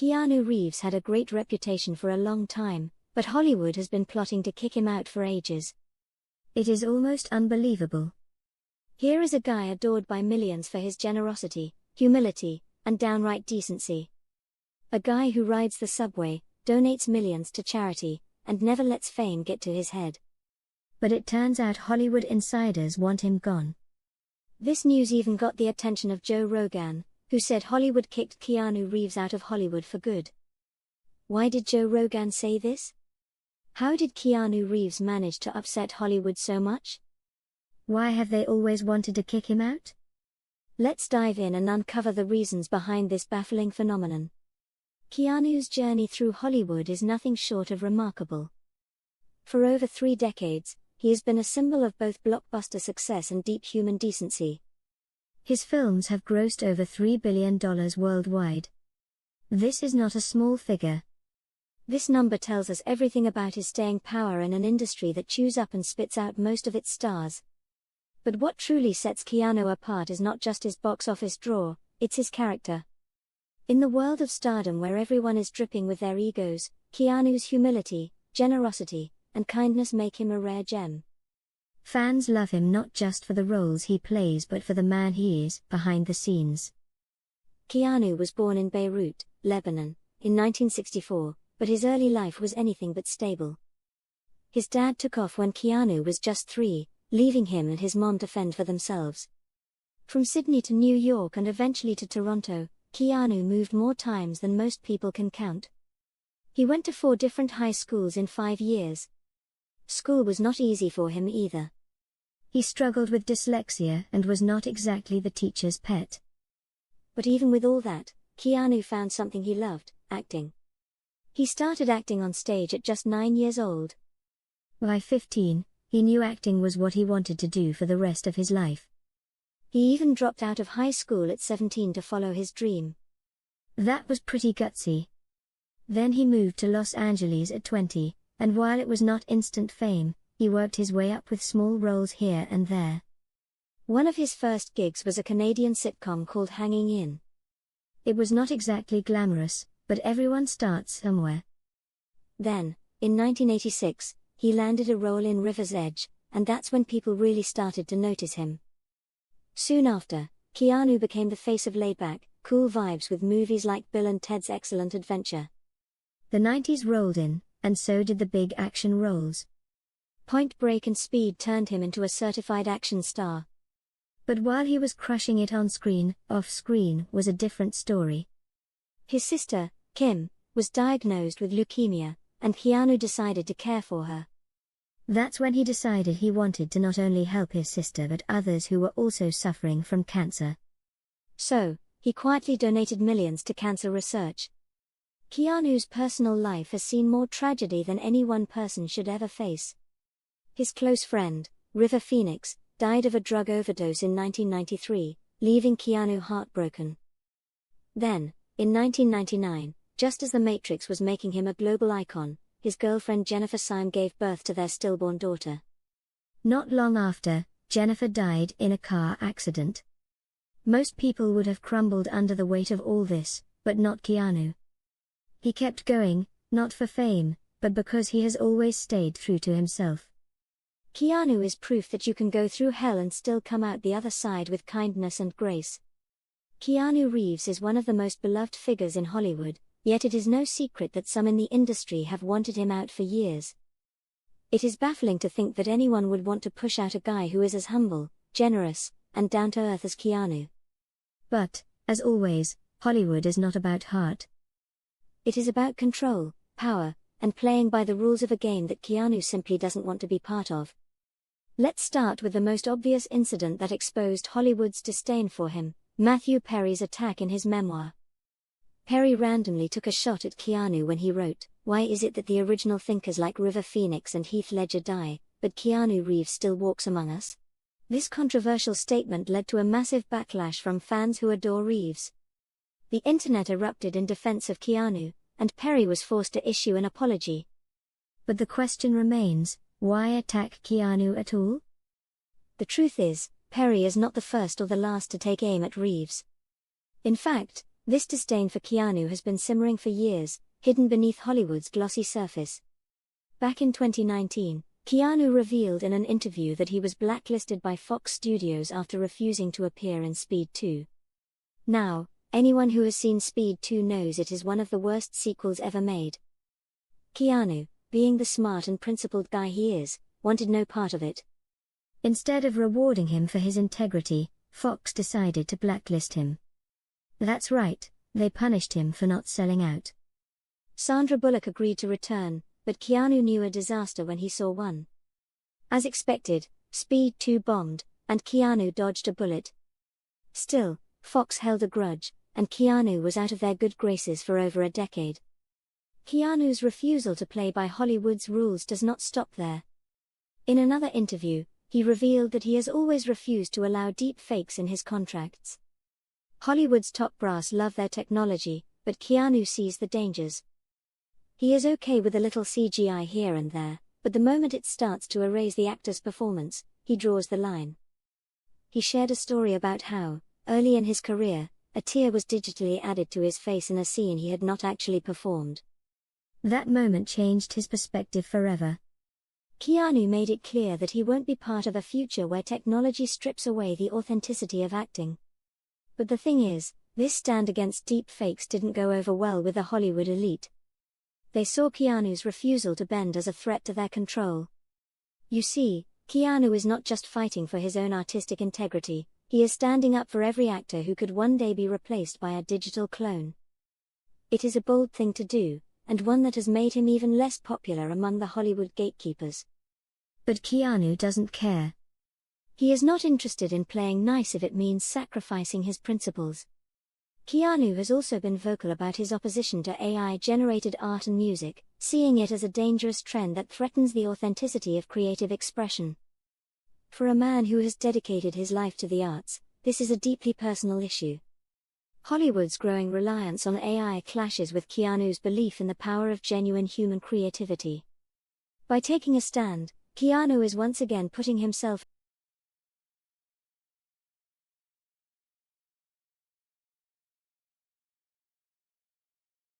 Keanu Reeves had a great reputation for a long time, but Hollywood has been plotting to kick him out for ages. It is almost unbelievable. Here is a guy adored by millions for his generosity, humility, and downright decency. A guy who rides the subway, donates millions to charity, and never lets fame get to his head. But it turns out Hollywood insiders want him gone. This news even got the attention of Joe Rogan, who said Hollywood kicked Keanu Reeves out of Hollywood for good. Why did Joe Rogan say this? How did Keanu Reeves manage to upset Hollywood so much? Why have they always wanted to kick him out? Let's dive in and uncover the reasons behind this baffling phenomenon. Keanu's journey through Hollywood is nothing short of remarkable. For over 3 decades, he has been a symbol of both blockbuster success and deep human decency. His films have grossed over $3 billion worldwide. This is not a small figure. This number tells us everything about his staying power in an industry that chews up and spits out most of its stars. But what truly sets Keanu apart is not just his box office draw, it's his character. In the world of stardom where everyone is dripping with their egos, Keanu's humility, generosity, and kindness make him a rare gem. Fans love him not just for the roles he plays but for the man he is behind the scenes. Keanu was born in Beirut, Lebanon, in 1964, but his early life was anything but stable. His dad took off when Keanu was just 3, leaving him and his mom to fend for themselves. From Sydney to New York and eventually to Toronto, Keanu moved more times than most people can count. He went to 4 different high schools in 5 years. School was not easy for him either. He struggled with dyslexia and was not exactly the teacher's pet. But even with all that, Keanu found something he loved: acting. He started acting on stage at just 9 years old. By 15, he knew acting was what he wanted to do for the rest of his life. He even dropped out of high school at 17 to follow his dream. That was pretty gutsy. Then he moved to Los Angeles at 20, and while it was not instant fame, he worked his way up with small roles here and there. One of his first gigs was a Canadian sitcom called Hanging In. It was not exactly glamorous, but everyone starts somewhere. Then, in 1986, he landed a role in River's Edge, and that's when people really started to notice him. Soon after, Keanu became the face of laid-back, cool vibes with movies like Bill and Ted's Excellent Adventure. The 90s rolled in, and so did the big action roles. Point Break and Speed turned him into a certified action star. But while he was crushing it on screen, off-screen was a different story. His sister, Kim, was diagnosed with leukemia, and Keanu decided to care for her. That's when he decided he wanted to not only help his sister but others who were also suffering from cancer. So, he quietly donated millions to cancer research. Keanu's personal life has seen more tragedy than any one person should ever face. His close friend, River Phoenix, died of a drug overdose in 1993, leaving Keanu heartbroken. Then, in 1999, just as The Matrix was making him a global icon, his girlfriend Jennifer Syme gave birth to their stillborn daughter. Not long after, Jennifer died in a car accident. Most people would have crumbled under the weight of all this, but not Keanu. He kept going, not for fame, but because he has always stayed true to himself. Keanu is proof that you can go through hell and still come out the other side with kindness and grace. Keanu Reeves is one of the most beloved figures in Hollywood, yet it is no secret that some in the industry have wanted him out for years. It is baffling to think that anyone would want to push out a guy who is as humble, generous, and down-to-earth as Keanu. But, as always, Hollywood is not about heart. It is about control, power, and playing by the rules of a game that Keanu simply doesn't want to be part of. Let's start with the most obvious incident that exposed Hollywood's disdain for him: Matthew Perry's attack in his memoir. Perry randomly took a shot at Keanu when he wrote, "Why is it that the original thinkers like River Phoenix and Heath Ledger die, but Keanu Reeves still walks among us?" This controversial statement led to a massive backlash from fans who adore Reeves. The internet erupted in defense of Keanu, and Perry was forced to issue an apology. But the question remains, why attack Keanu at all? The truth is, Perry is not the first or the last to take aim at Reeves. In fact, This disdain for Keanu has been simmering for years, hidden beneath Hollywood's glossy surface. Back in 2019, Keanu revealed in an interview that he was blacklisted by Fox Studios after refusing to appear in Speed 2. Now, anyone who has seen Speed 2 knows it is one of the worst sequels ever made. Keanu, being the smart and principled guy he is, wanted no part of it. Instead of rewarding him for his integrity, Fox decided to blacklist him. That's right, they punished him for not selling out. Sandra Bullock agreed to return, but Keanu knew a disaster when he saw one. As expected, Speed 2 bombed, and Keanu dodged a bullet. Still, Fox held a grudge, and Keanu was out of their good graces for over a decade. Keanu's refusal to play by Hollywood's rules does not stop there. In another interview, he revealed that he has always refused to allow deep fakes in his contracts. Hollywood's top brass love their technology, but Keanu sees the dangers. He is okay with a little CGI here and there, but the moment it starts to erase the actor's performance, he draws the line. He shared a story about how, early in his career, a tear was digitally added to his face in a scene he had not actually performed. That moment changed his perspective forever. Keanu made it clear that he won't be part of a future where technology strips away the authenticity of acting. But the thing is, this stand against deep fakes didn't go over well with the Hollywood elite. They saw Keanu's refusal to bend as a threat to their control. You see, Keanu is not just fighting for his own artistic integrity, he is standing up for every actor who could one day be replaced by a digital clone. It is a bold thing to do, and one that has made him even less popular among the Hollywood gatekeepers. But Keanu doesn't care. He is not interested in playing nice if it means sacrificing his principles. Keanu has also been vocal about his opposition to AI-generated art and music, seeing it as a dangerous trend that threatens the authenticity of creative expression. For a man who has dedicated his life to the arts, this is a deeply personal issue. Hollywood's growing reliance on AI clashes with Keanu's belief in the power of genuine human creativity. By taking a stand, Keanu is once again putting himself